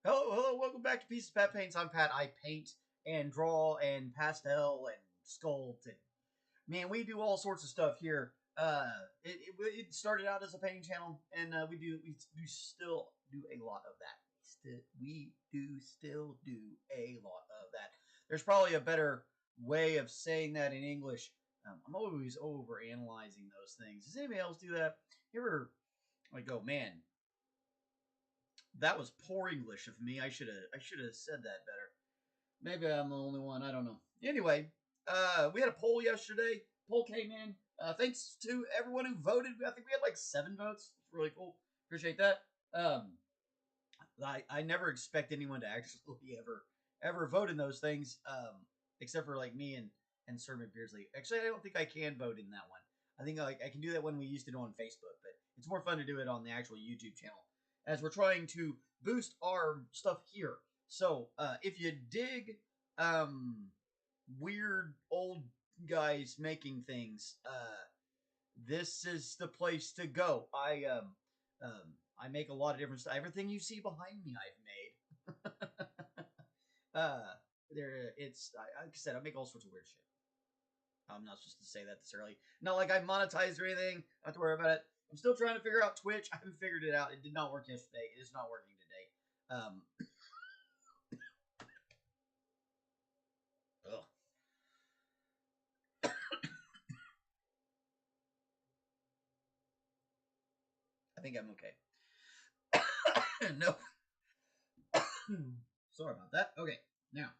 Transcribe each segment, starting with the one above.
Hello, welcome back to Pieces of Pat Paints. I'm Pat. I paint and draw and pastel and sculpt and man, we do all sorts of stuff here. It started out as a painting channel, and we do still do a lot of that. We do still do a lot of that. There's probably a better way of saying that in English. I'm always over analyzing those things. Does anybody else do that? You ever like go, man, that was poor English of me. I should have said that better. Maybe I'm the only one. I don't know. Anyway, we had a poll yesterday. Poll came in. Thanks to everyone who voted. I think we had like 7 votes. It's really cool. Appreciate that. I never expect anyone to actually ever vote in those things, except for like me and Sir McBeardsly. Actually, I don't think I can vote in that one. I think like I can do that when we used to do on Facebook, but it's more fun to do it on the actual YouTube channel, as we're trying to boost our stuff here. So, if you dig weird old guys making things, this is the place to go. I make a lot of different stuff. Everything you see behind me, I've made. Like I said, I make all sorts of weird shit. I'm not supposed to say that this early. Not like I monetized or anything. I don't have to worry about it. I'm still trying to figure out Twitch. I haven't figured it out. It did not work yesterday. It is not working today. I think I'm okay. No. Sorry about that. Okay, now.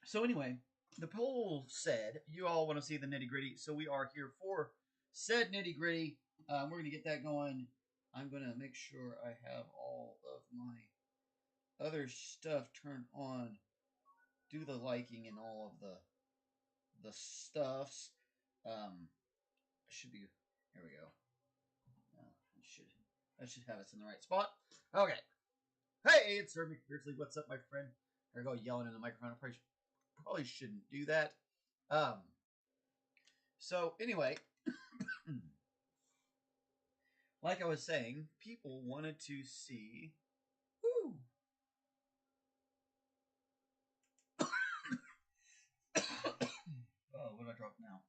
So anyway, the poll said you all want to see the nitty gritty, so we are here for said nitty gritty. We're going to get that going. I'm going to make sure I have all of my other stuff turned on. Do the liking and all of the stuffs. Should be, here we go. I should have us in the right spot. Okay. Hey, it's Sir McBeardsly. What's up, my friend? There we go, yelling in the microphone. I probably shouldn't do that. So anyway, like I was saying, people wanted to see. Woo. Oh, what do I drop now?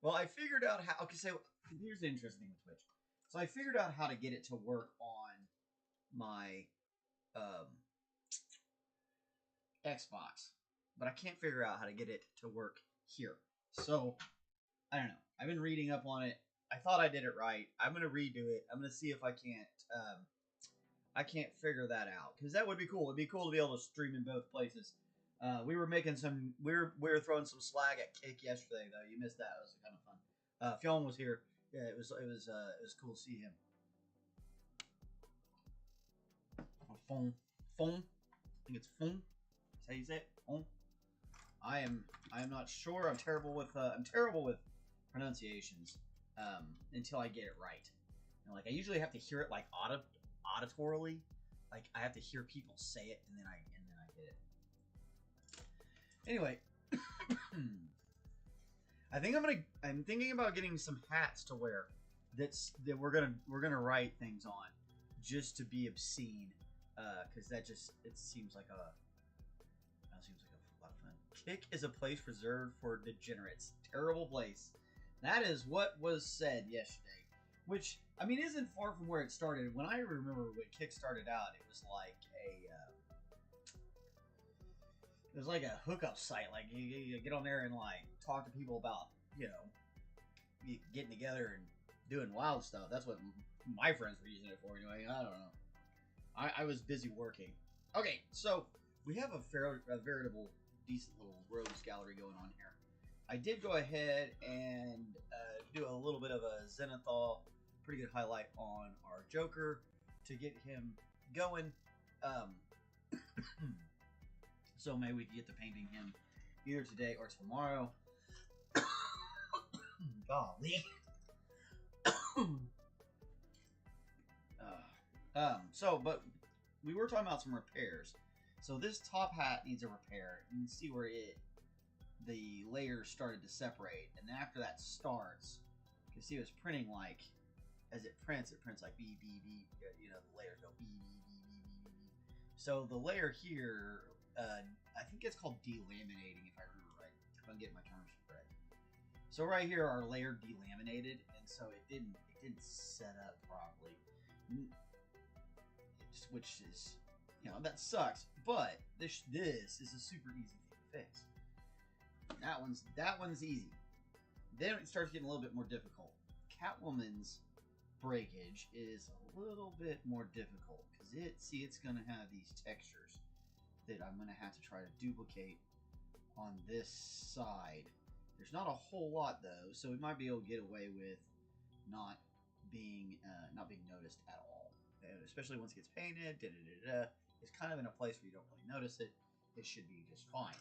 Well, I figured out how. Okay, so here's the interesting with Twitch. So I figured out how to get it to work on my Xbox, but I can't figure out how to get it to work here. So I don't know. I've been reading up on it. I thought I did it right. I'm gonna redo it. I'm gonna see if I can't. I can't figure that out because that would be cool. It'd be cool to be able to stream in both places. We were making some. We were throwing some slag at Kick yesterday though. You missed that. It was kind of fun. Fionn was here. Yeah, it was cool to see him. Phone. I think it's phone. That's how you say it. Phone. I am not sure. I'm terrible with pronunciations. Until I get it right. And like I usually have to hear it like auditorily. Like I have to hear people say it and then I get it. Anyway, I'm thinking about getting some hats to wear that we're gonna write things on just to be obscene, because it seems like a lot of fun. Kick is a place reserved for degenerates. Terrible place. That is what was said yesterday. which I mean isn't far from where it started. When I remember when Kick started out, it was like a hookup site. Like you get on there and like talk to people about getting together and doing wild stuff. That's what my friends were using it for anyway. I don't know. I was busy working. Okay, so we have a veritable decent little rogues gallery going on here. I did go ahead and do a little bit of a Zenithal, pretty good highlight on our Joker to get him going. So maybe we can get to painting him either today or tomorrow. Golly. But we were talking about some repairs. So this top hat needs a repair. You can see where the layers started to separate, and then after that starts, you can see it's printing like, as it prints like B, B, B. You know, the layers go B, B, B, B, B, B, B. So the layer here, I think it's called delaminating, if I remember right. If I'm getting my terms correct. So right here, our layer delaminated, and so it didn't set up properly, which is, that sucks. But this is a super easy thing to fix. That one's easy. Then it starts getting a little bit more difficult. Catwoman's breakage is a little bit more difficult because it's going to have these textures that I'm going to have to try to duplicate on this side. There's not a whole lot though, so we might be able to get away with not being noticed at all. Especially once it gets painted, it's kind of in a place where you don't really notice it. It should be just fine.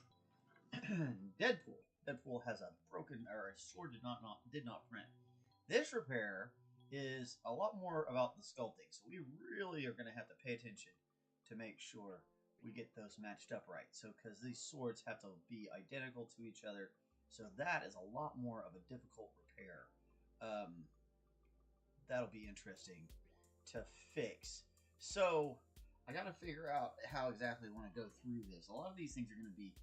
Deadpool has a broken, or a sword did not print. This repair is a lot more about the sculpting, so we really are going to have to pay attention to make sure we get those matched up right. So because these swords have to be identical to each other, so that is a lot more of a difficult repair. That'll be interesting to fix. So I got to figure out how exactly I want to go through this. A lot of these things are going to be,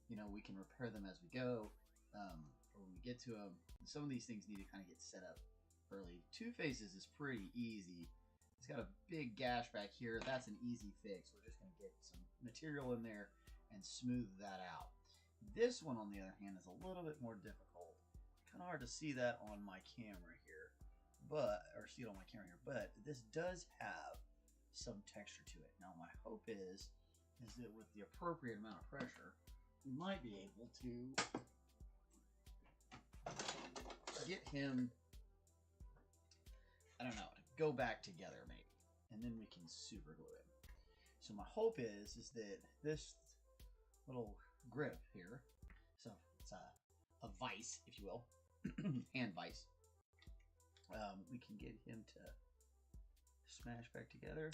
we can repair them as we go, or when we get to them. Some of these things need to kind of get set up early. Two-Faces is pretty easy. It's got a big gash back here. That's an easy fix. We're just going to get some material in there and smooth that out. This one, on the other hand, is a little bit more difficult. Kind of hard to see that on my camera here, but this does have some texture to it. Now, my hope is that with the appropriate amount of pressure, we might be able to get him, I don't know, to go back together maybe, and then we can super glue it. So my hope is that this little grip here, so it's a vise, if you will, hand vise, we can get him to smash back together.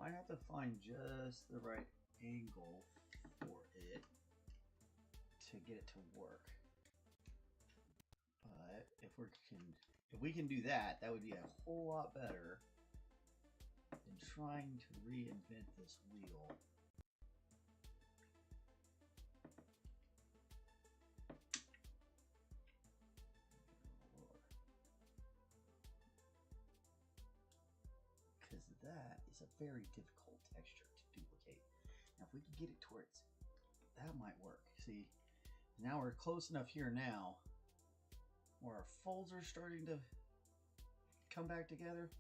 Might have to find just the right angle for it to get it to work. But if we can do that, that would be a whole lot better than trying to reinvent this wheel. Because that is a very difficult texture to duplicate. Now if we can get it towards, that might work. See, now we're close enough here now where our folds are starting to come back together.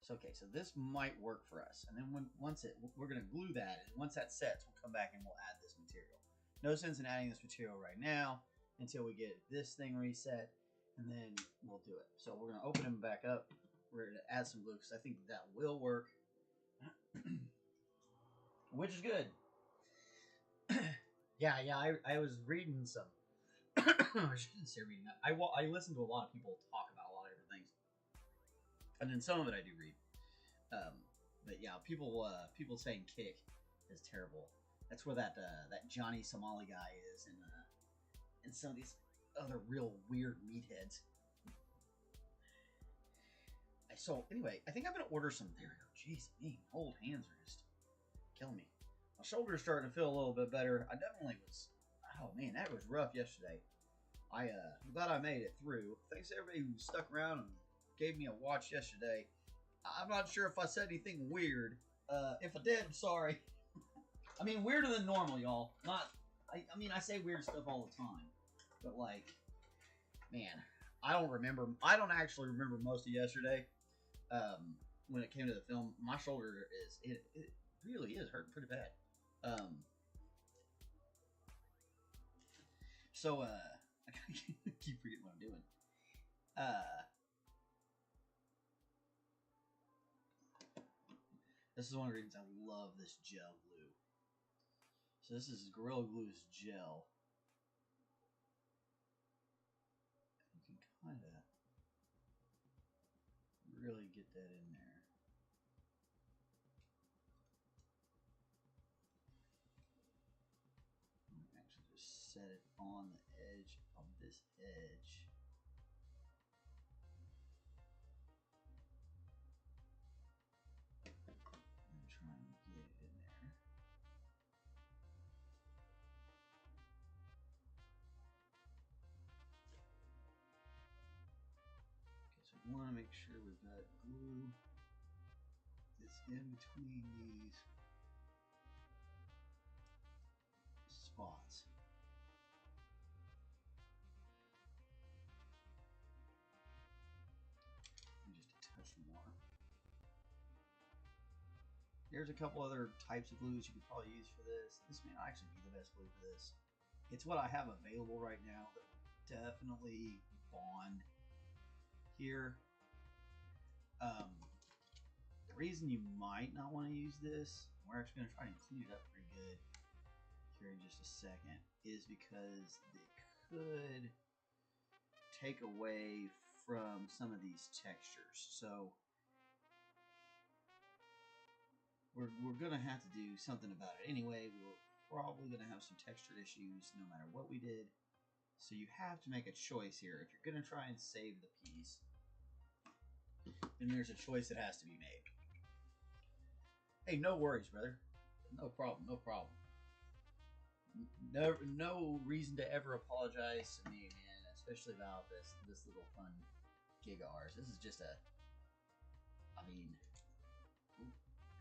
So okay, so this might work for us. And then we're going to glue that, and once that sets, we'll come back and we'll add this material. No sense in adding this material right now until we get this thing reset, and then we'll do it. So we're going to open them back up. We're going to add some glue because I think that will work, which is good. Yeah, I was reading some. I shouldn't say reading. I listen to a lot of people talk about a lot of different things, and then some of it I do read. But yeah, people saying Kick is terrible. That's where that Johnny Somali guy is, and some of these other real weird meatheads. So anyway, I think I'm gonna order some. There we go. Jeez, me, my old hands are just killing me. My shoulder's starting to feel a little bit better. I definitely was. Oh man, that was rough yesterday. I'm glad I made it through. Thanks to everybody who stuck around and gave me a watch yesterday. I'm not sure if I said anything weird. If I did, I'm sorry. I mean, weirder than normal, y'all. I mean, I say weird stuff all the time. But, like, man, I don't actually remember most of yesterday. When it came to the film, my shoulder it really is hurting pretty bad. So, I keep forgetting what I'm doing. This is one of the reasons I love this gel glue. So this is Gorilla Glue's gel. You can kind of really get that in there. Actually, just set it on the edge of this edge. And try and get it in there. Okay, so we want to make sure we've got glue that's in between these spots. And just a touch more. There's a couple other types of glues you could probably use for this. This may not actually be the best glue for this. It's what I have available right now that will definitely bond here. The reason you might not want to use this, we're actually going to try and clean it up pretty good here in just a second, is because it could take away from some of these textures. So we're going to have to do something about it anyway. We were probably going to have some texture issues no matter what we did. So you have to make a choice here. If you're going to try and save the piece, then there's a choice that has to be made. Hey, no worries, brother. No problem, no problem. No reason to ever apologize to me, man, especially about this little fun gig of ours. This is just a, I mean, ooh,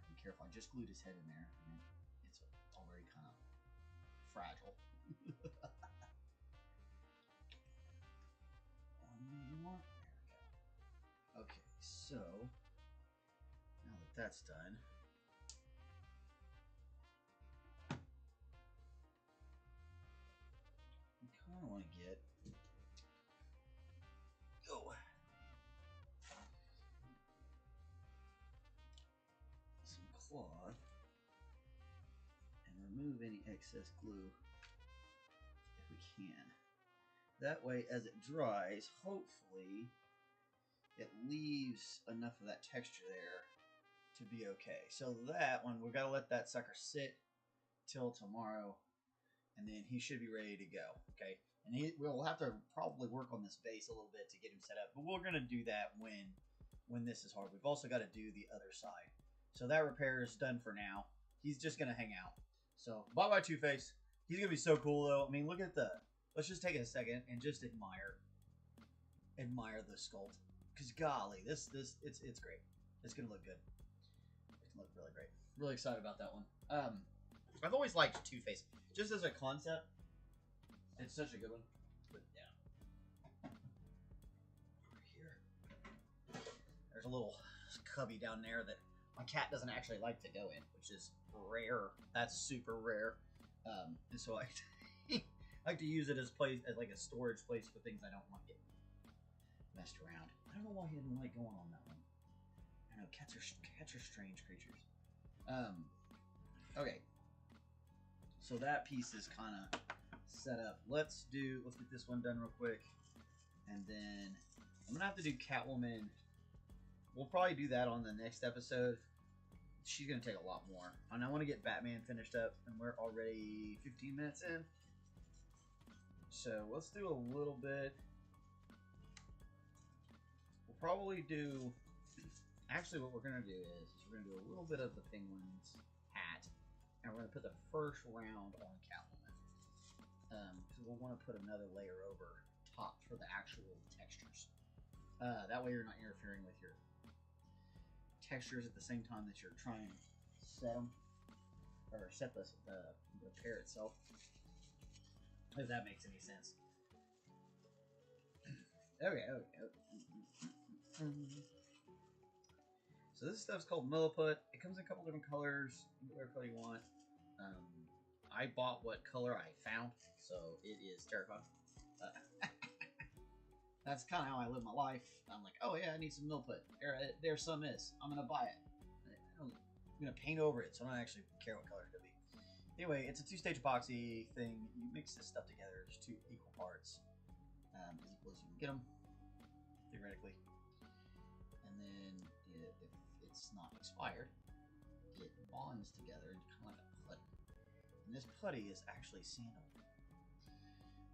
be careful. I just glued his head in there, and it's already kind of fragile. One more. There we go. Okay, so now that that's done, we kind of want to get some cloth and remove any excess glue if we can. That way, as it dries, hopefully it leaves enough of that texture there to be okay. So that one, we've got to let that sucker sit till tomorrow, and then he should be ready to go. Okay, and we'll have to probably work on this base a little bit to get him set up, but we're gonna do that when this is hard. We've also got to do the other side. So that repair is done for now. He's just gonna hang out. So bye bye Two-Face. He's gonna be so cool though. I mean, look at the. Let's just take a second and just admire the sculpt. Cause golly, it's great. It's gonna look good. It's gonna look really great. Really excited about that one. I've always liked Two-Face just as a concept. It's such a good one. But yeah, over here, there's a little cubby down there that my cat doesn't actually like to go in, which is rare. That's super rare. And so I like to use it as like a storage place for things I don't want to get messed around. I don't know why he didn't like going on that one. I know cats are strange creatures. Okay. So that piece is kind of set up. Let's get this one done real quick, and then I'm gonna have to do Catwoman. We'll probably do that on the next episode. She's gonna take a lot more, and I want to get Batman finished up, and we're already 15 minutes in. So let's do a little bit. We'll probably do. Actually, what we're gonna do is we're gonna do a little bit of the Penguin's hat, and we're gonna put the first round on Catwoman, because we'll want to put another layer over top for the actual textures. That way you're not interfering with your textures at the same time that you're trying to set them, or set the chair itself, if that makes any sense. Okay. So this stuff's called Milliput. It comes in a couple different colors. You can get whatever color you want. I bought what color I found, so it is terracotta. That's kind of how I live my life. I'm like, oh yeah, I need some Milliput. There some is. I'm gonna buy it. I'm gonna paint over it, so I don't actually care what color it's gonna be. Anyway, it's a two-stage epoxy thing. You mix this stuff together, just 2 equal parts, as equal as you can get them, theoretically. And then if it's not expired, it bonds together into kind of like a putty. And this putty is actually sandable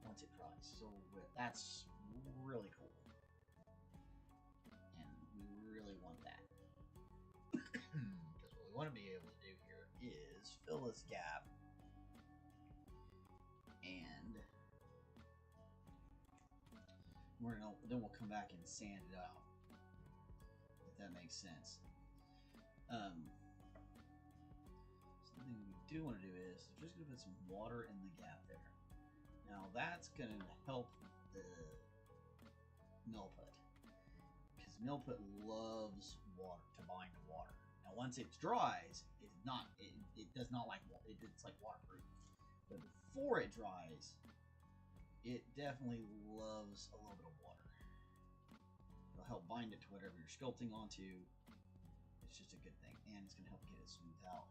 once it dries. So that's really cool. And we really want that. Because what we want to be able to do here is fill this gap. And then we'll come back and sand it out. If that makes sense. Something we do want to do is we're just going to put some water in the gap there. Now that's going to help the Milliput, because Milliput loves water, to bind to water. Now once it dries, it does not like water. It's like waterproof. But before it dries, it definitely loves a little bit of water. It'll help bind it to whatever you're sculpting onto. It's just a good thing, and it's going to help get it smoothed out.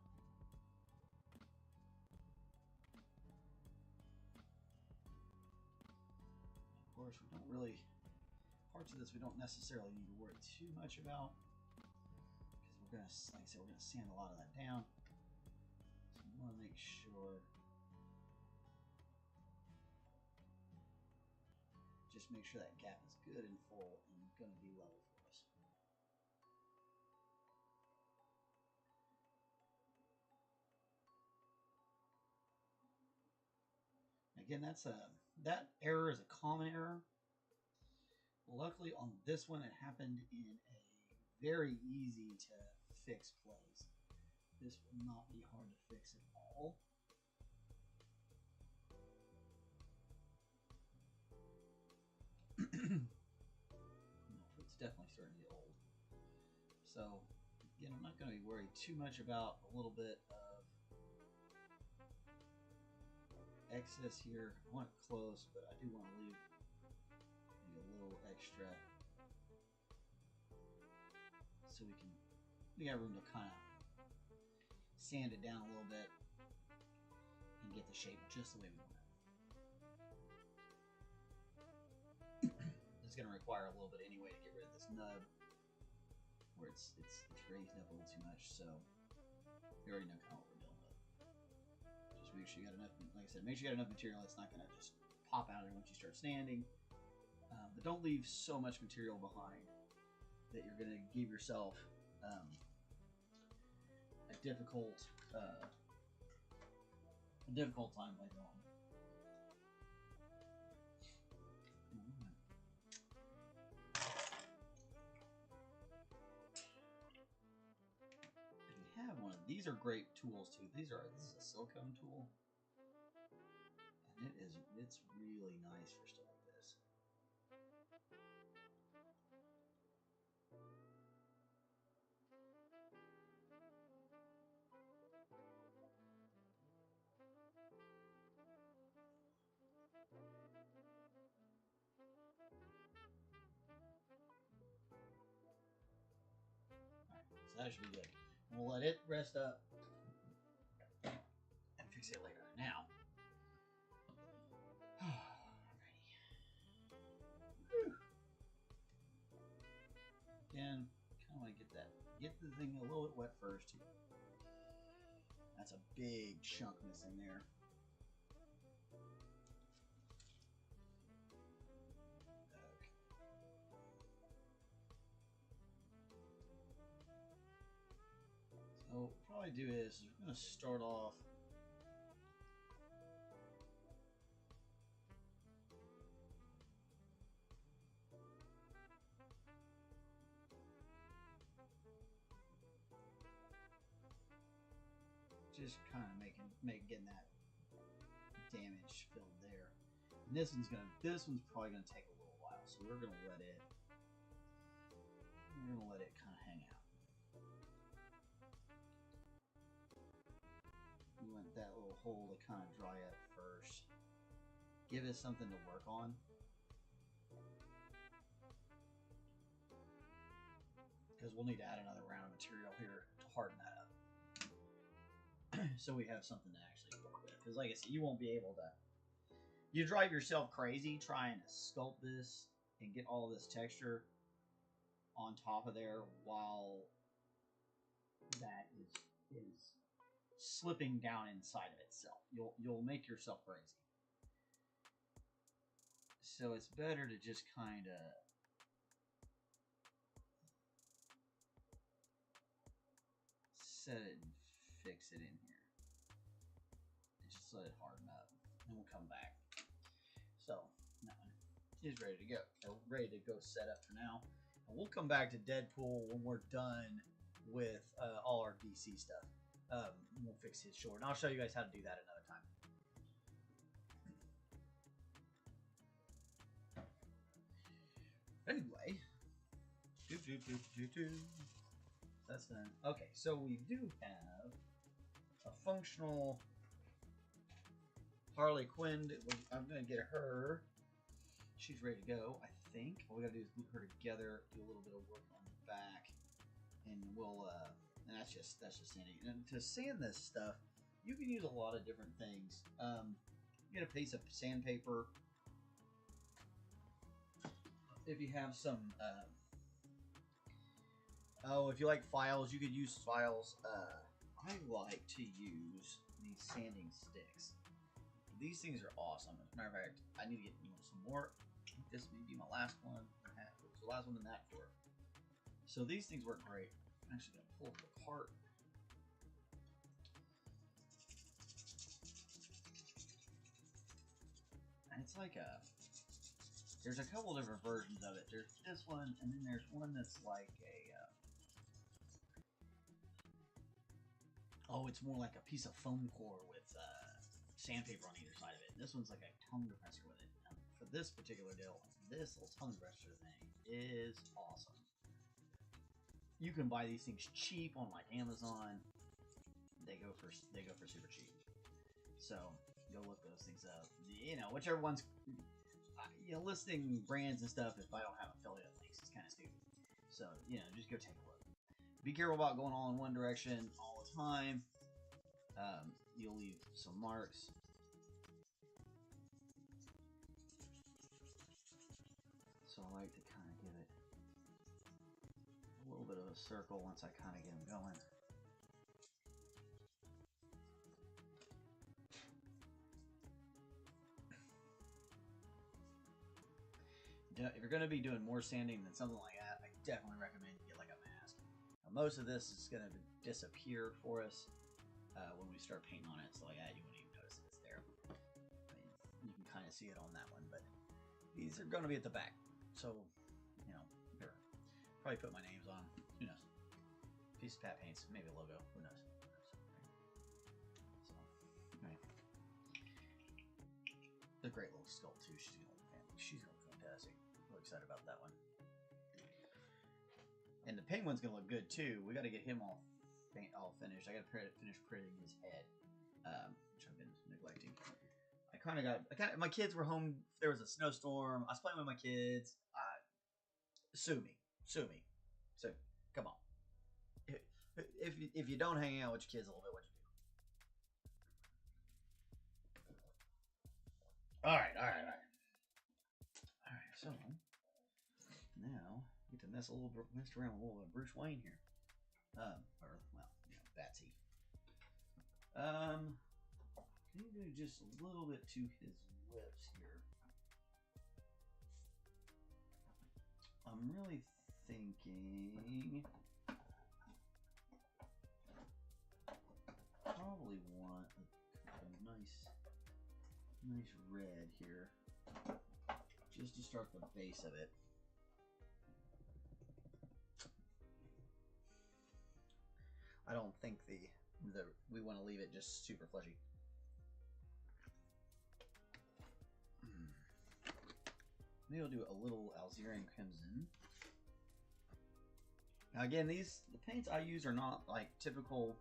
Of course, we don't really, parts of this we don't necessarily need to worry too much about, because we're going to, like I said, we're going to sand a lot of that down. So we want to make sure, just make sure that gap is good and full and going to be level for us. Again, that error is a common error. Luckily on this one, it happened in a very easy to fix place. This will not be hard to fix at all. It's definitely starting to get old. So again, I'm not going to be worried too much about a little bit of excess here. I want it close, but I do want to leave maybe a little extra so we got room to kind of sand it down a little bit and get the shape just the way we want it. It's going to require a little bit anyway to get rid of this nub where it's raised up a little too much, so you already know kind of what we're dealing with. Just make sure you got enough, like I said, make sure you got enough material. It's not going to just pop out of there once you start sanding. But don't leave so much material behind that you're going to give yourself a difficult time later on. If you have one, these are great tools too. This is a silicone tool, and it's really nice for stuff like this. So that should be good. And we'll let it rest up and fix it later. Now, again, kind of want to get the thing a little bit wet first. That's a big chunk missing there. So what we'll probably do is we're going to start off just kind of getting that damage filled there. And this one's probably gonna take a little while, so we're gonna let it kind of hang out. We want that little hole to kind of dry up first. Give us something to work on. Because we'll need to add another round of material here to harden that up. So we have something to actually work with. Because like I said, you won't be able to... You drive yourself crazy trying to sculpt this and get all this texture on top of there while that is slipping down inside of itself. You'll make yourself crazy. So it's better to just kind of set it and fix it in here. And just let it harden up. And we'll come back. So, that one is ready to go. Ready to go set up for now. And we'll come back to Deadpool when we're done with all our DC stuff. We'll fix his short. And I'll show you guys how to do that another time. Anyway. That's done. Okay, so we do have a functional Harley Quinn. I'm going to get her. She's ready to go, I think. All we got to do is glue her together, do a little bit of work on the back, and we'll, and that's just sanding. And to sand this stuff, you can use a lot of different things. Get a piece of sandpaper. If you have some, if you like files, you could use files. I like to use these sanding sticks. These things are awesome. As a matter of fact, I need to get some more. I think this may be my last one. It's the last one in that drawer. So these things work great. I'm actually going to pull it apart. And it's like there's a couple different versions of it. There's this one, and then there's one that's like a, it's more like a piece of foam core with sandpaper on either side of it. And this one's like a tongue depressor with it. Now, for this particular deal, this little tongue depressor thing is awesome. You can buy these things cheap on like Amazon. They go for super cheap. So go look those things up. You know, whichever one's, listing brands and stuff, if I don't have affiliate links, it's kind of stupid. So, just go take a look. Be careful about going all in one direction all the time. You'll leave some marks. So I like to kind of give it a little bit of a circle once I kind of get them going. If you're going to be doing more sanding than something like that, I definitely recommend you get like a mask. Now, most of this is going to disappear for us when we start painting on it. So like that, you wouldn't even notice it's there. I mean, you can kind of see it on that one, but these are going to be at the back. So, here, probably put my names on. Who knows? Piece of Pat paints, maybe a logo. Who knows? So, anyway. The great little skull too. She's going to look fantastic. Really excited about that one. And the penguin's gonna look good too. We got to get him all finished. I got to finish printing his head, which I've been neglecting. My kids were home. There was a snowstorm. I was playing with my kids. Sue me. So come on. If you don't hang out with your kids a little bit, what you do? All right. So now get to mess around with a little bit of Bruce Wayne here, Batsy. Can you do just a little bit to his lips here? I'm really thinking probably want a nice red here. Just to start the base of it. I don't think we want to leave leave it just super fleshy. Maybe I'll do a little Alzerian Crimson. Now again, the paints I use are not like typical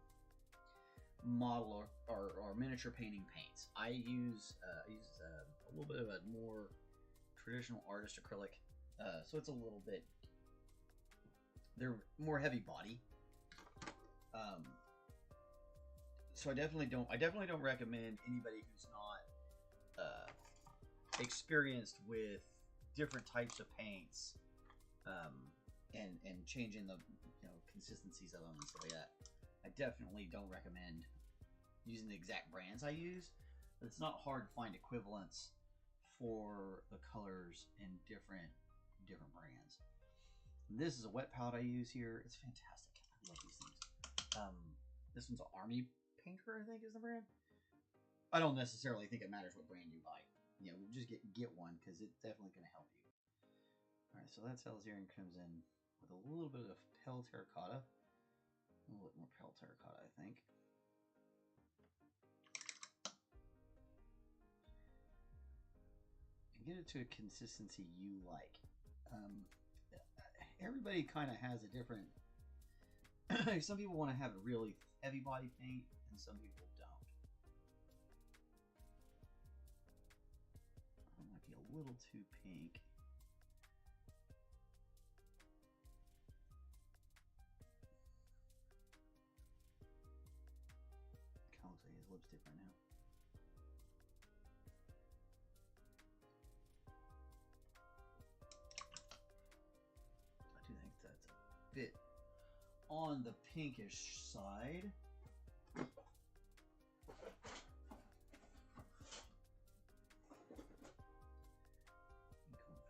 model or miniature painting paints. I use a little bit of a more traditional artist acrylic, so it's a little bit, they're more heavy body. So I definitely don't recommend anybody who's not experienced with different types of paints and changing the consistencies of them and stuff like that. I definitely don't recommend using the exact brands I use, but it's not hard to find equivalents for the colors in different brands. And this is a wet palette I use here. It's fantastic. I love these things. This one's an Army Painter, I think is the brand. I don't necessarily think it matters what brand you buy. Just get one because it's definitely going to help you. All right, so that's Alzerian Crimson with a little bit of pale terracotta. A little bit more pale terracotta, I think. And get it to a consistency you like. Everybody kind of has a different... Some people want to have a really heavy body paint, and some people don't. It might be a little too pink. Kind of looks like his lipstick right now. I do think that's a bit on the pinkish side.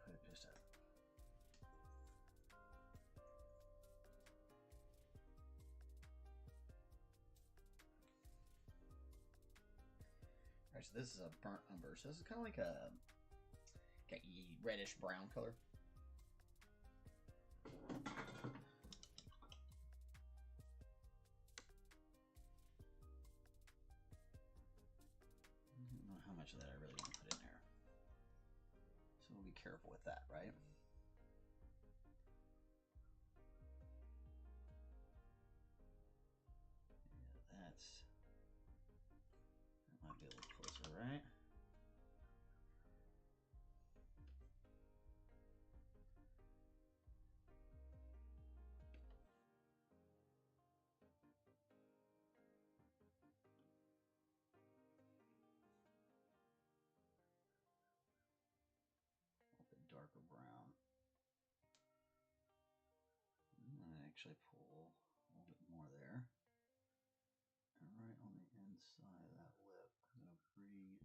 Put just a Alright, so this is a burnt umber. So this is kind of like a reddish brown color. How much of that I really want to put in there. So we'll be careful with that, right? Yeah, that might be a little closer, right? Darker brown. I'm going to actually pull a little bit more there. And right on the inside of that lip, I'm going to bring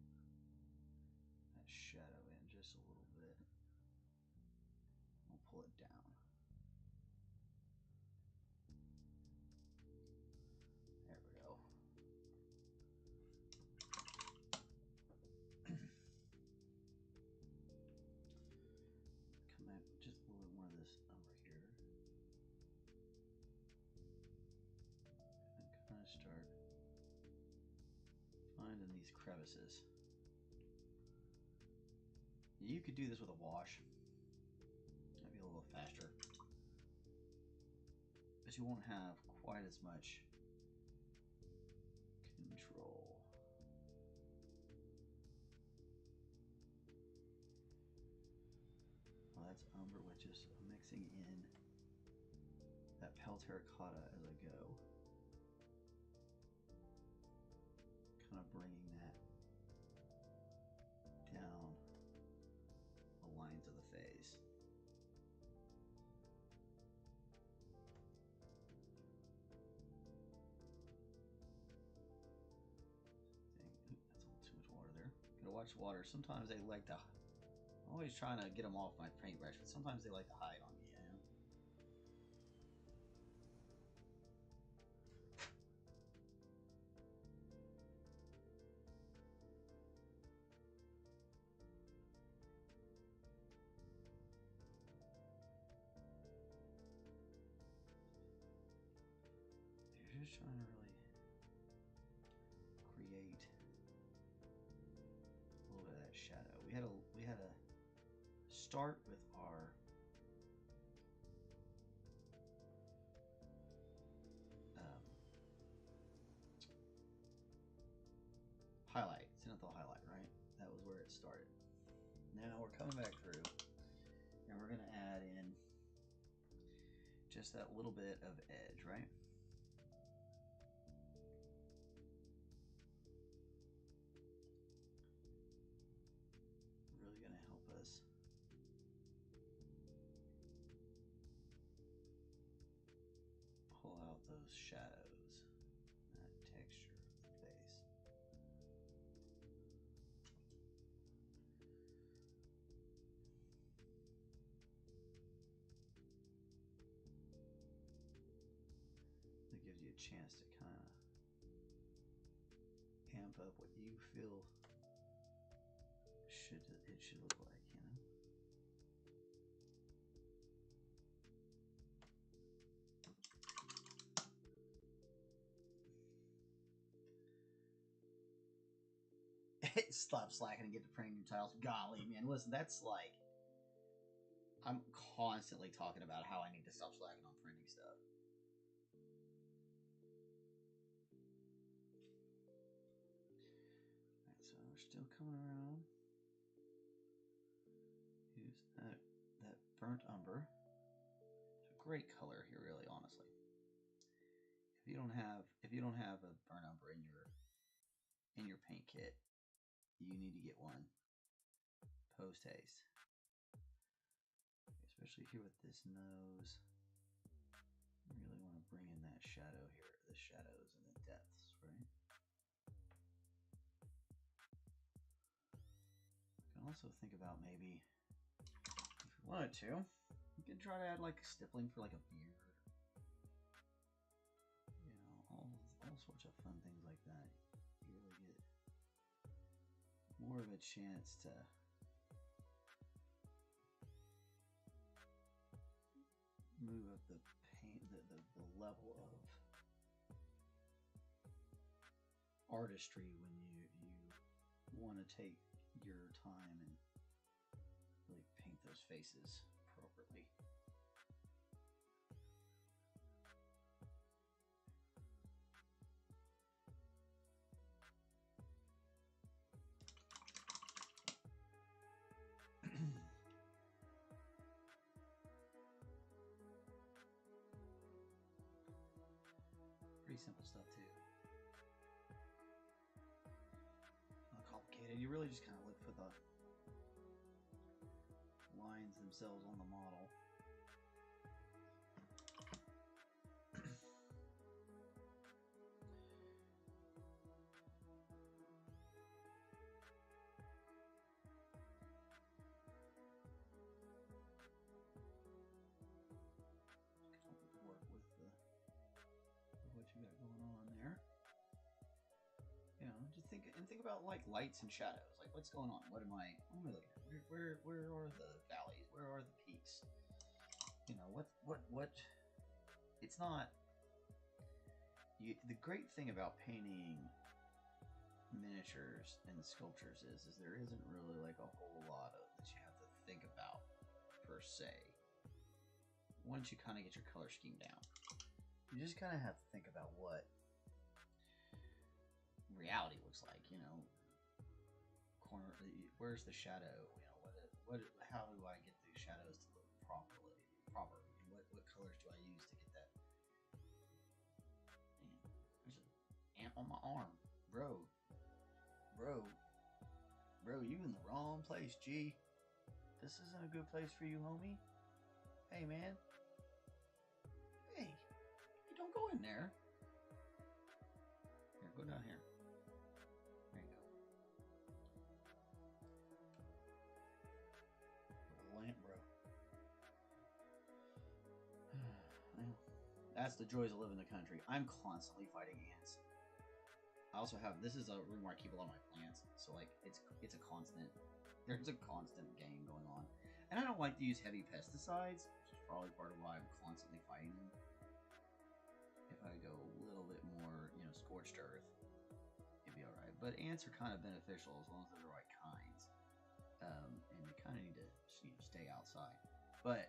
that shadow in just a little bit. I'll pull it down. There we go. Just a little bit more of this over here. And kind of start finding these crevices. You could do this with a wash. Might be a little faster. But you won't have quite as much control. That's umber with just mixing in that pale terracotta as I go. Kind of bringing that down the lines of the face. That's a little too much water there. Gotta watch water. Sometimes they like to... I'm always trying to get them off my paintbrush, but sometimes they like to hide on me, You're just trying to really shadow. We had a start with our highlight, zenithal highlight, right? That was where it started. Now we're coming back through, and we're gonna add in just that little bit of edge, right? Really gonna help us pull out those shadows, that texture of the face. That gives you a chance to kind of amp up what you feel it should look like, you know? Stop slacking and get to printing new tiles. Golly, man, listen, that's like, I'm constantly talking about how I need to stop slacking on printing stuff. Alright, so we're still coming around. Use that burnt umber. It's a great color here, really, honestly. If you don't have a burnt umber in your paint kit, you need to get one post haste. Especially here with this nose. You really want to bring in that shadow here, the shadows and the depths, right? You can also think about maybe, if you wanted to, you could try to add like stippling for like a beard. You know, all sorts of fun things like that. You really get more of a chance to move up the paint, the level of artistry when you want to take your time and really paint those faces appropriately. Pretty simple stuff too. Not complicated. You really just kind of look for the lines themselves on the model. Work with what you got going on there. You know, just think about like lights and shadows. Like, what's going on? What am I looking at? Where are the valleys? Where are the peaks? You know, what? It's not. The great thing about painting miniatures and sculptures is there isn't really like a whole lot of that you have to think about per se. Once you kind of get your color scheme down, you just kind of have to think about what reality looks like. You know, where's the shadow? You know, how do I get the shadows to look proper? What colors do I use to get that? Man, there's an ant on my arm, bro, you in the wrong place, G. This isn't a good place for you, homie. Hey, man. Hey, don't go in there. Here, go down here. There you go. Little ant, bro. Well, that's the joys of living in the country. I'm constantly fighting ants. I also have, this is a room where I keep a lot of my plants, so like it's a constant. There's a constant game going on, and I don't like to use heavy pesticides, which is probably part of why I'm constantly fighting them. If I go a little bit more, you know, scorched earth, it'd be all right. But ants are kind of beneficial as long as they're the right kinds. and you kind of need to stay outside. But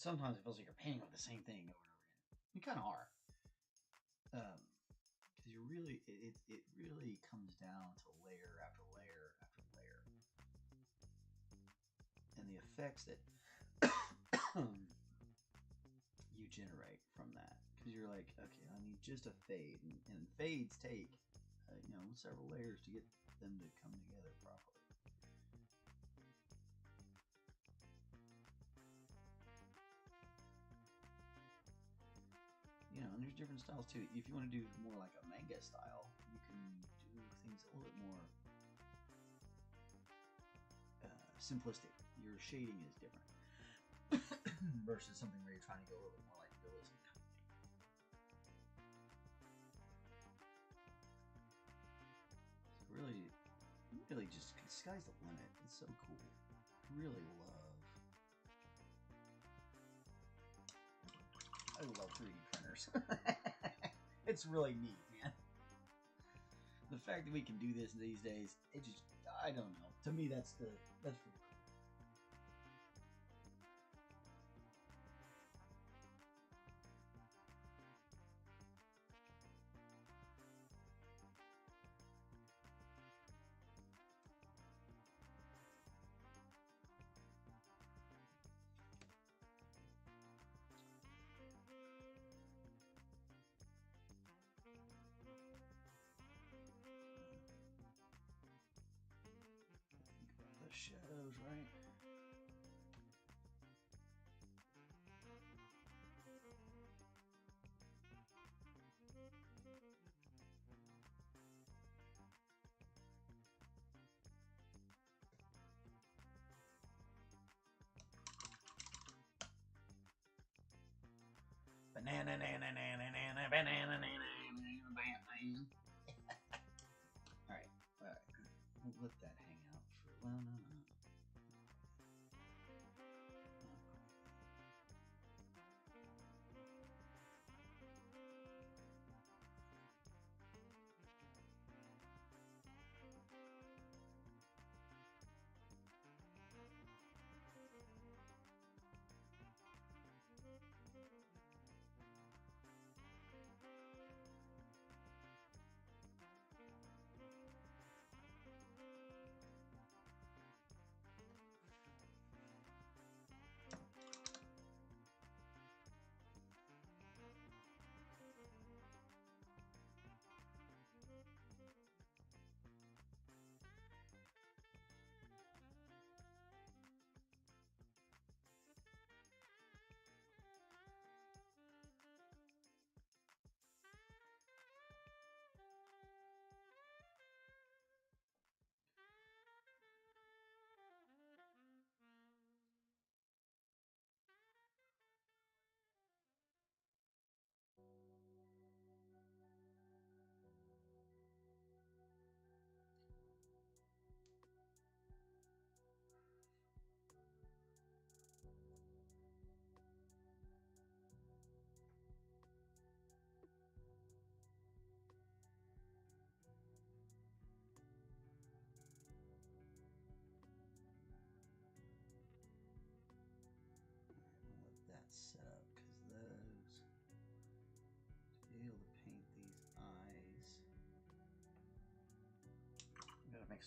sometimes it feels like you're painting with the same thing over and over again. You kind of are, because you really it really comes down to layer after layer after layer, and the effects that you generate from that. Because you're like, okay, I need just a fade, and fades take several layers to get them to come together properly. And there's different styles too. If you want to do more like a manga style, you can do things a little bit more simplistic. Your shading is different versus something where you're trying to go a little bit more like realism. So really just sky's the limit. It's so cool. Really I love 3D printers. It's really neat, man. The fact that we can do this these days, I don't know. To me, that's pretty cool. Shadows, right? Banana, banana. All right. We'll let that hang out for no.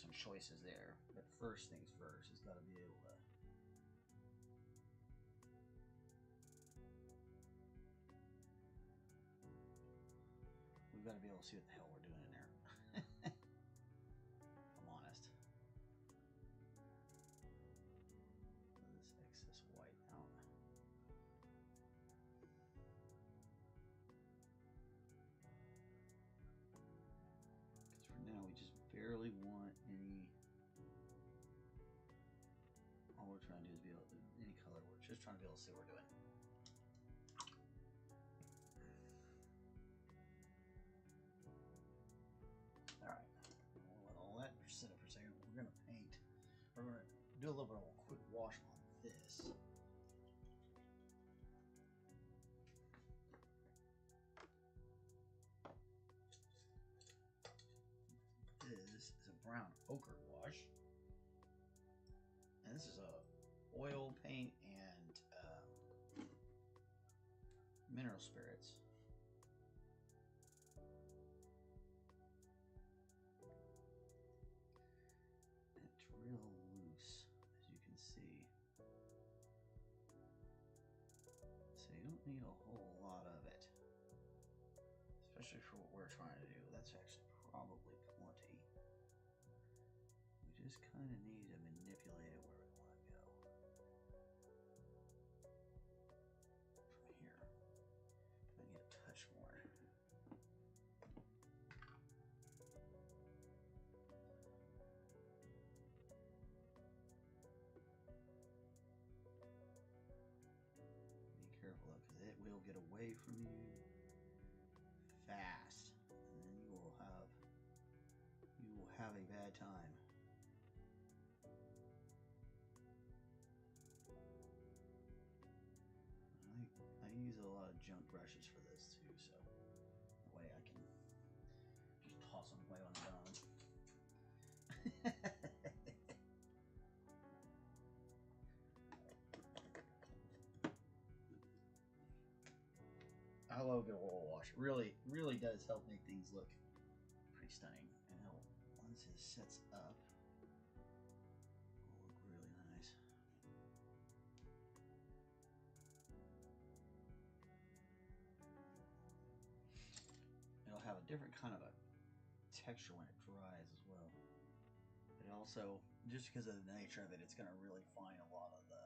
some choices there. But first things first, it's got to be able to. We've got to be able to see what the hell we're doing in there. I'm honest. This excess white out. Because for now, we just barely want any. All we're trying to do is be able to, any color. We're just trying to be able to see what we're doing. Alright, we'll let all that sit up for a second. We're going to paint. We're going to do a little bit of a quick wash on this. This is a brown ochre wash. And this is a oil paint and mineral spirits. And it's real loose, as you can see. So you don't need a whole lot of it, especially for what we're trying to do. That's actually probably plenty. We just kind of need to manipulate it where we want to go. From here. I need a touch more. Be careful though, because it will get away from you fast, and then you will have a bad time. I use a lot of junk brushes for this too, so that way I can just toss them away when I'm done. I love a good oil wash. It really does help make things look pretty stunning. And once it sets up, it'll look really nice. It'll have a different kind of a texture when it dries as well. But also, just because of the nature of it, it's going to really find a lot of the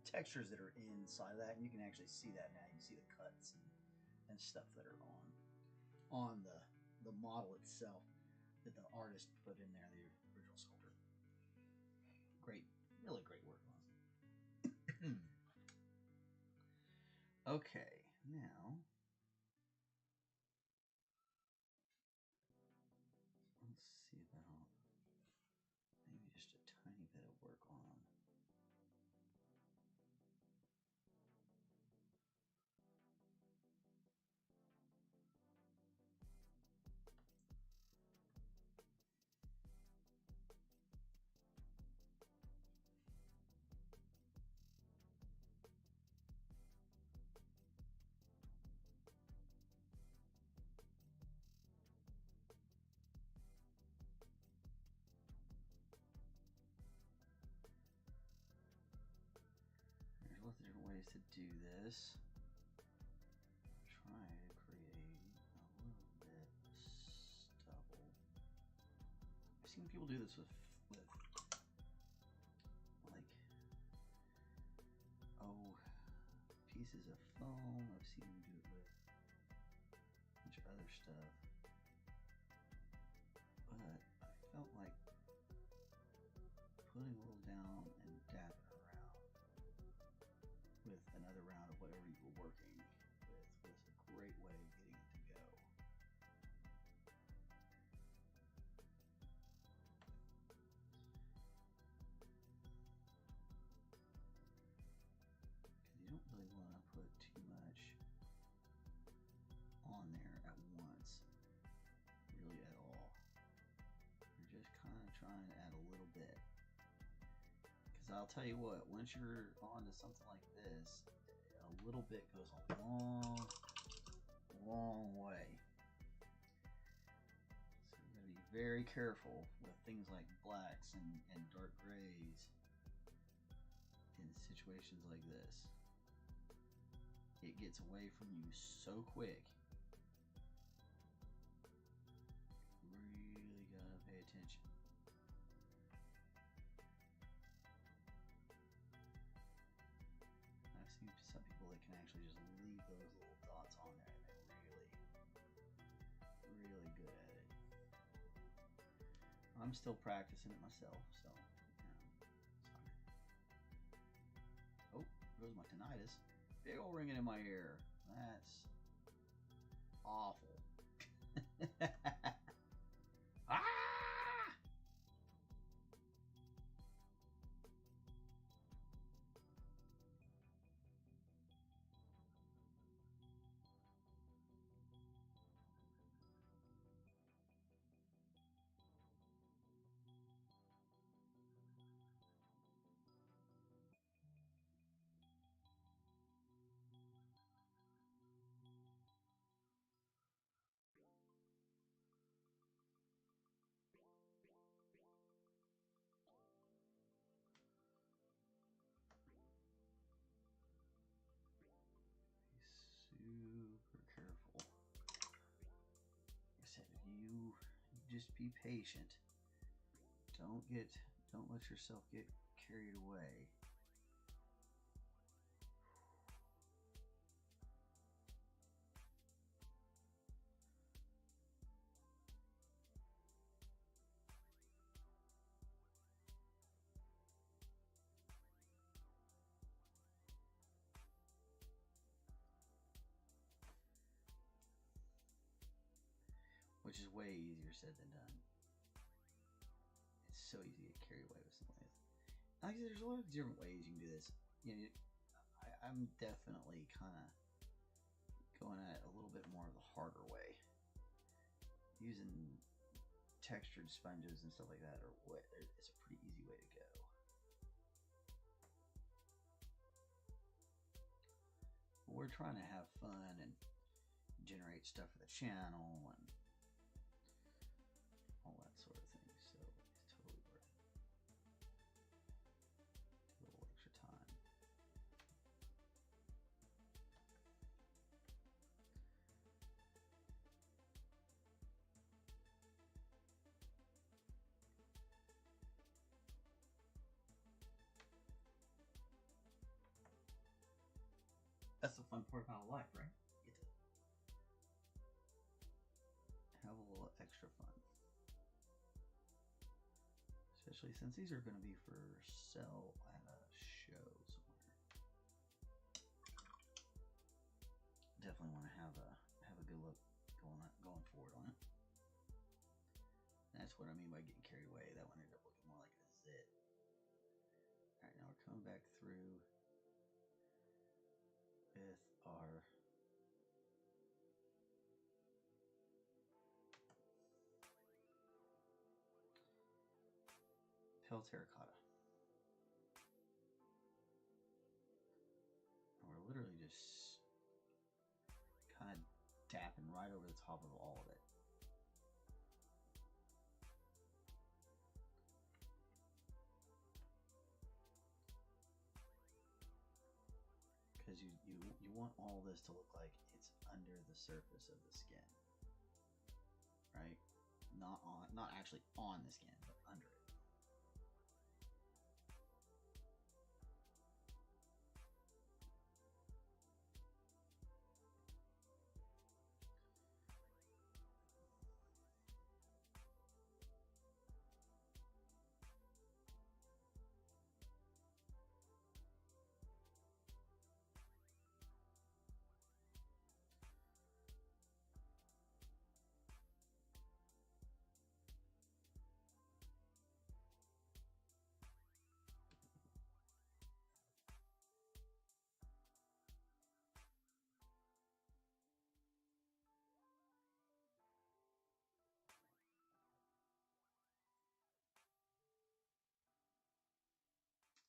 textures that are inside of that, and you can actually see that now. You can see the cuts and stuff that are on the model itself that the artist put in there, the original sculptor. Great, really great work on it. Okay, now let's see about maybe just a tiny bit of work on them. There's lots of different ways to do this. Try to create a little bit of stubble. I've seen people do this with like pieces of foam. I've seen them do it with a bunch of other stuff. But I felt like putting a little down and dabbing around with another round of whatever you were working with was a great way of getting it to go. Because you don't really want to put too much on there at once, really at all. You're just kind of trying to add a little bit. Because I'll tell you what, once you're onto something like this, a little bit goes a long way. So you gotta be very careful with things like blacks and dark grays in situations like this. It gets away from you so quick. Really gotta pay attention. I've seen some people that can actually just leave those little dots on there and they're really good at it. I'm still practicing it myself, so oh, there goes my tinnitus. Big ol' ringing in my ear. That's awful. Ah! Super careful. Like I said, you just be patient. Don't let yourself get carried away. Which is way easier said than done. It's so easy to get carried away with something like this. Like I said, there's a lot of different ways you can do this. You know, I'm definitely kind of going at it a little bit more of the harder way. Using textured sponges and stuff like that it's a pretty easy way to go. We're trying to have fun and generate stuff for the channel and all that sort of thing, so it's totally worth it. A little extra time. That's the fun part about life, right? You get to have a little extra fun. Especially since these are going to be for sale at a show somewhere. Definitely want to have a good look going forward on it. And that's what I mean by getting carried away. That one ended up looking more like a zit. Alright, now we're coming back through with our pale terracotta. And we're literally just kind of dapping right over the top of all of it. Because you want all this to look like it's under the surface of the skin, right? Not actually on the skin, but under it.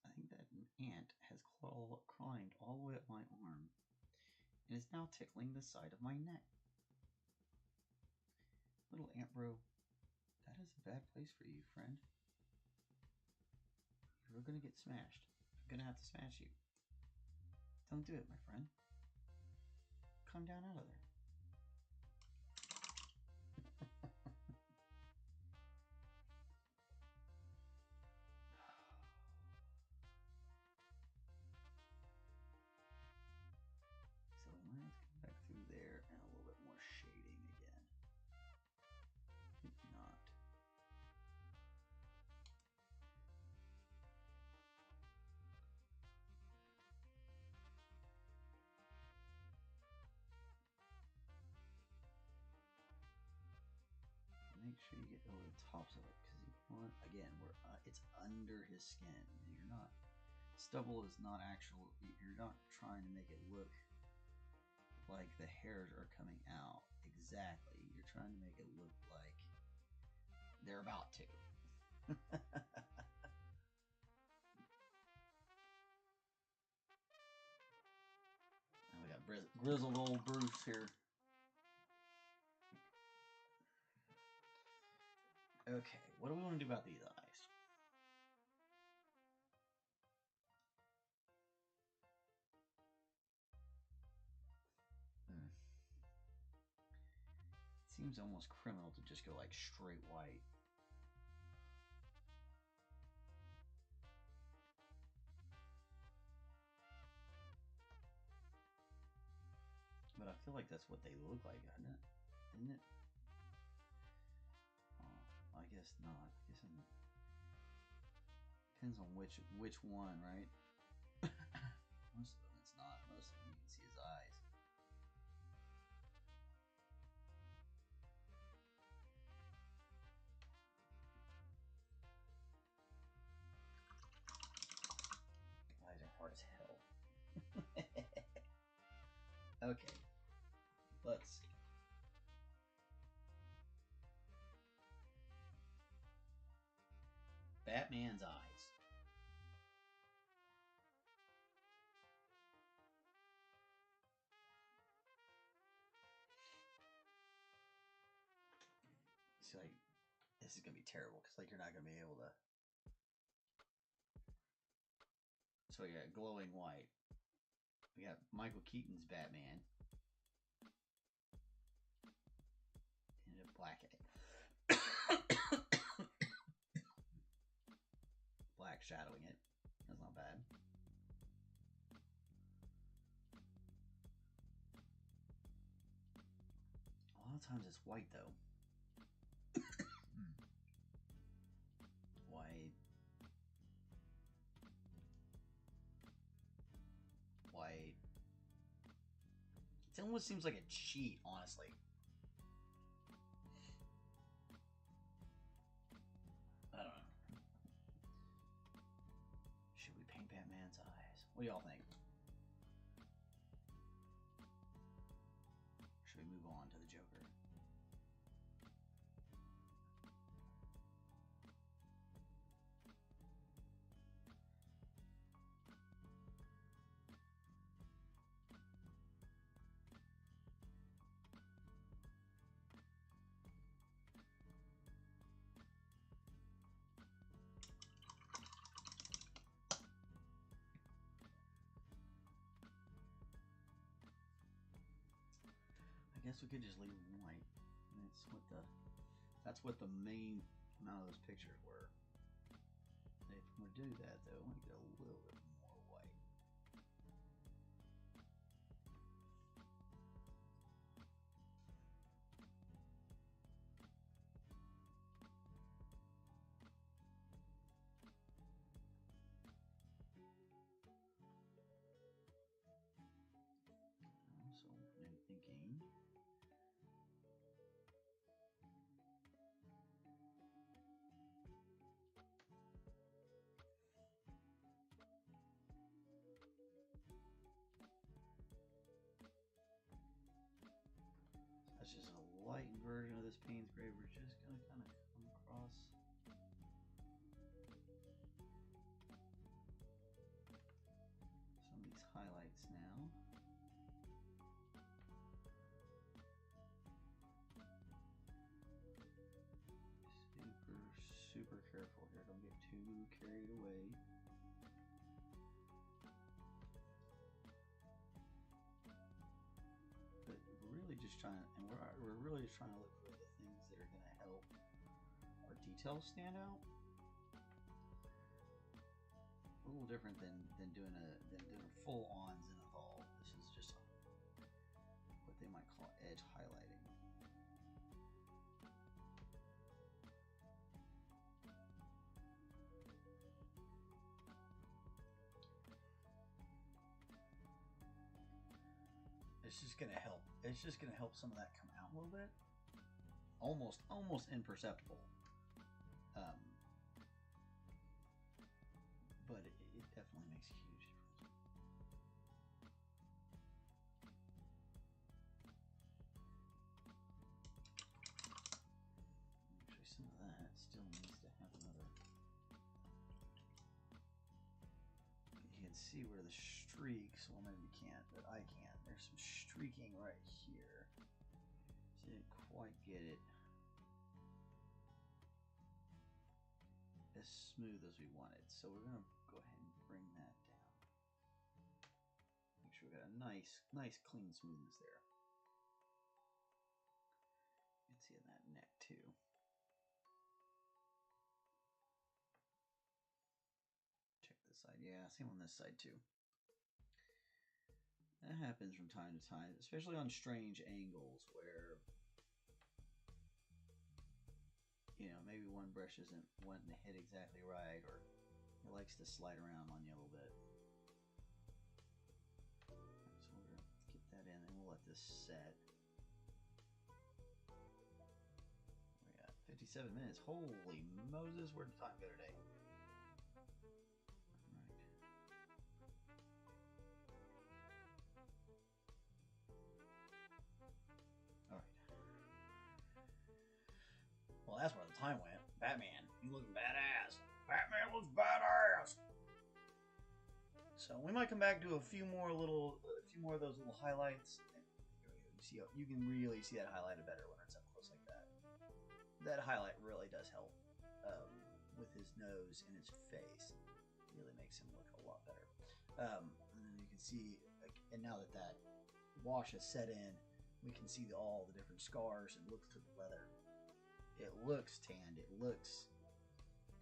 I think that an ant has climbed all the way up my arm and is now tickling the side of my neck. Little ant bro, That is a bad place for you, friend. You're gonna get smashed. I'm gonna have to smash you. Don't do it, my friend. Come down out of there. So let's come back through there and a little bit more shading again. If not. Make sure you get over the tops of it because you want, again, it's under his skin. You're not, stubble is not actual, you're not trying to make it look like the hairs are coming out exactly. You're trying to make it look like they're about to. And we got grizzled old Bruce here. Okay, what do we want to do about these eyes? It seems almost criminal to just go like straight white. But I feel like that's what they look like, isn't it? Isn't it? Oh, I guess not. I guess depends on which one, right? Most of them it's not. Most of them you can see his eyes. Eyes are hard as hell. Okay. Let's see. Batman's eyes. It's like, this is gonna be terrible because like you're not gonna be able to. So you got glowing white. We got Michael Keaton's Batman. And a black eye. Black shadowing it. That's not bad. A lot of times it's white though. White. White. It almost seems like a cheat, honestly. I don't know. Should we paint Batman's eyes? What do y'all think? Should we move on to the Joker? I guess we could just leave them white. That's what the main amount of those pictures were. If we're gonna do that though, I want to get a little bit more white. So I'm thinking. That's just a light version of this Payne's Grave. We're just going to kind of come across some of these highlights now. See. careful here. Don't get too carried away. But we're really just trying, and we're really just trying to look for the things that are going to help our details stand out. A little different than doing a full on zenithal. This is just what they might call edge highlighting. It's just gonna help. It's just gonna help some of that come out a little bit. Almost imperceptible. But it definitely makes a huge difference. Actually, some of that still needs to have another. You can see where the streaks, well maybe you can't, but I can. There's some streaking right here. So I didn't quite get it as smooth as we wanted. So we're gonna go ahead and bring that down. Make sure we got a nice clean smoothness there. You can see in that neck too. Check this side. Yeah, same on this side too. That happens from time to time, especially on strange angles where, you know, maybe one brush isn't wanting to hit exactly right, or it likes to slide around on you a little bit. So we're going to get that in, and we'll let this set. We got 57 minutes. Holy Moses, where did time go today? Well, that's where the time went. Batman, you looking badass. Batman looks badass. So we might come back to a few more of those little highlights. You can really see that highlighted better when it's up close like that. That highlight really does help with his nose and his face. It really makes him look a lot better. And then you can see, and now that that wash has set in, we can see all the different scars and looks to the leather. It looks tanned. It looks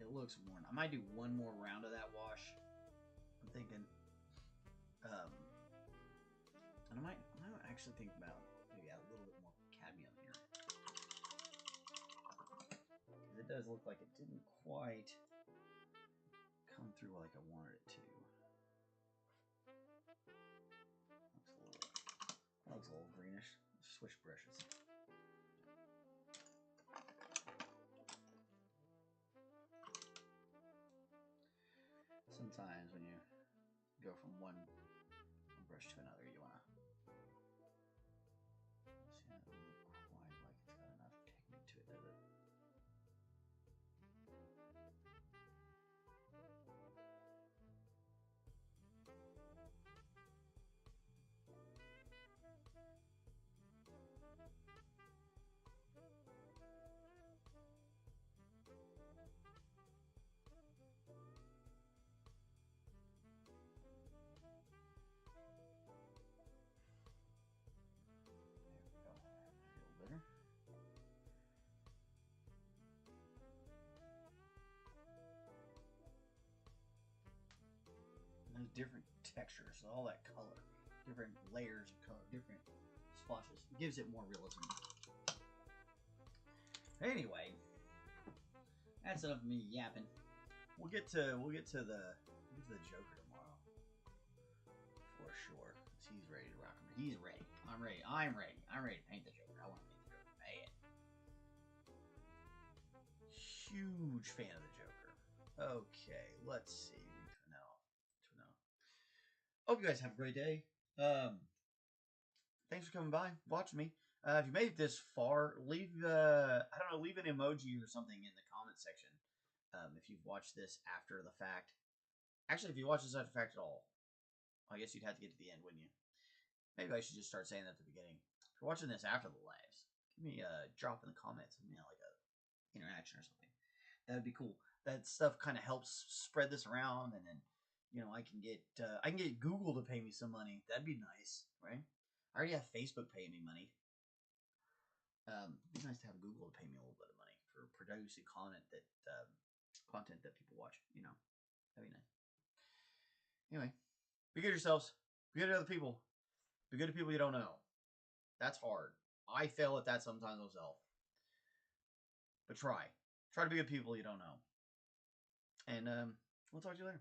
worn. I might do one more round of that wash. I'm thinking, and I might actually think about maybe add a little bit more cadmium here, because it does look like it didn't quite come through like I wanted it to. Looks a little greenish. Switch brushes. Sometimes when you go from one brush to another, you want to see that doesn't quite like it's got enough technique to it, does it? Those different textures, all that color, different layers of color, different splotches. It gives it more realism. Anyway, that's enough of me yapping. We'll get to the Joker tomorrow for sure. He's ready to rock him. He's ready. I'm ready. I'm ready. I'm ready to paint the Joker. I want to paint the Joker. Man. Huge fan of the Joker. Okay, let's see. Hope you guys have a great day. Thanks for coming by, watching me. If you made it this far, leave leave an emoji or something in the comment section. If you've watched this after the fact. Actually, if you watch this after the fact at all, I guess you'd have to get to the end, wouldn't you? Maybe I should just start saying that at the beginning. If you're watching this after the lives, give me a drop in the comments, like a interaction or something. That'd be cool. That stuff kind of helps spread this around, and then I can get Google to pay me some money. That'd be nice, right? I already have Facebook paying me money. It'd be nice to have Google to pay me a little bit of money for producing content that people watch. That'd be nice. Anyway, be good to yourselves. Be good to other people. Be good to people you don't know. That's hard. I fail at that sometimes myself. But try. Try to be good people you don't know. And we'll talk to you later.